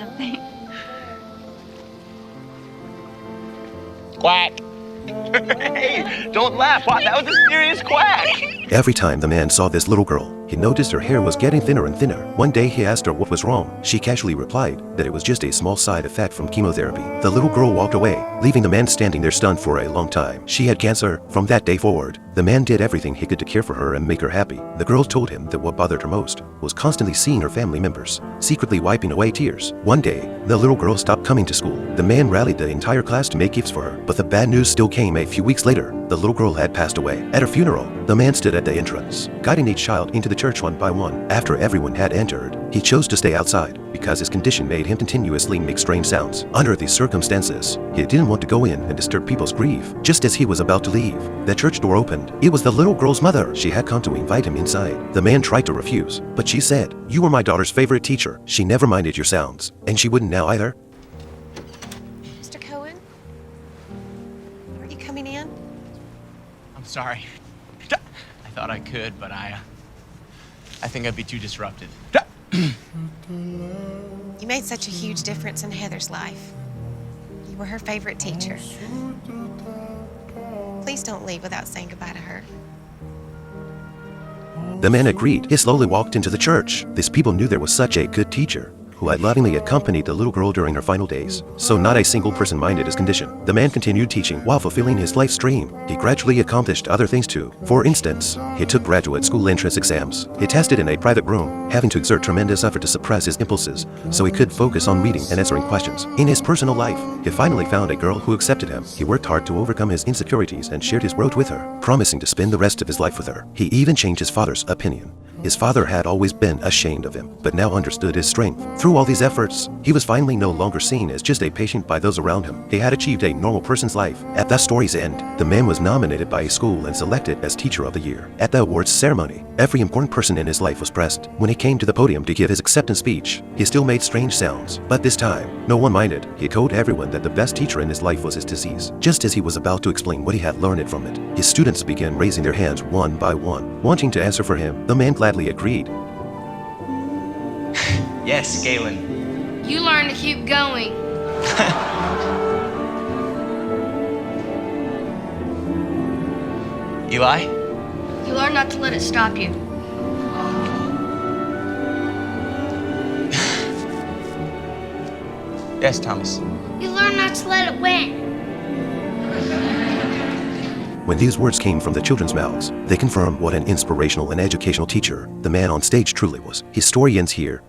something. Quack. Hey, don't laugh. Wow, that was a serious quack. Every time the man saw this little girl, he noticed her hair was getting thinner and thinner. One day he asked her what was wrong. She casually replied that it was just a small side effect from chemotherapy. The little girl walked away, leaving the man standing there stunned for a long time. She had cancer. From that day forward, the man did everything he could to care for her and make her happy. The girl told him that what bothered her most was constantly seeing her family members, secretly wiping away tears. One day, the little girl stopped coming to school. The man rallied the entire class to make gifts for her, but the bad news still came a few weeks later. The little girl had passed away. At her funeral, the man stood at the entrance, guiding each child into the church one by one. After everyone had entered, he chose to stay outside because his condition made him continuously make strange sounds. Under these circumstances, he didn't want to go in and disturb people's grief. Just as he was about to leave, the church door opened. It was the little girl's mother. She had come to invite him inside. The man tried to refuse, but she said, "You were my daughter's favorite teacher. She never minded your sounds, and she wouldn't now either." Mr. Cohen? Are you coming in? I'm sorry. I thought I could, but I think I'd be too disruptive. You made such a huge difference in Heather's life. You were her favorite teacher. Please don't leave without saying goodbye to her. The man agreed. He slowly walked into the church. These people knew there was such a good teacher who had lovingly accompanied the little girl during her final days. So not a single person minded his condition. The man continued teaching while fulfilling his life's dream. He gradually accomplished other things too. For instance, he took graduate school entrance exams. He tested in a private room, having to exert tremendous effort to suppress his impulses so he could focus on reading and answering questions. In his personal life, he finally found a girl who accepted him. He worked hard to overcome his insecurities and shared his road with her, promising to spend the rest of his life with her. He even changed his father's opinion. His father had always been ashamed of him, but now understood his strength. Through all these efforts, he was finally no longer seen as just a patient by those around him. He had achieved a normal person's life. At the story's end, the man was nominated by a school and selected as Teacher of the Year. At the awards ceremony, every important person in his life was present. When he came to the podium to give his acceptance speech, he still made strange sounds. But this time, no one minded. He told everyone that the best teacher in his life was his disease. Just as he was about to explain what he had learned from it, his students began raising their hands one by one. Wanting to answer for him, the man gladly agreed. Yes, Galen. You learn to keep going. Eli? You learn not to let it stop you. Yes, Thomas. You learn not to let it win. When these words came from the children's mouths, they confirmed what an inspirational and educational teacher the man on stage truly was. His story ends here.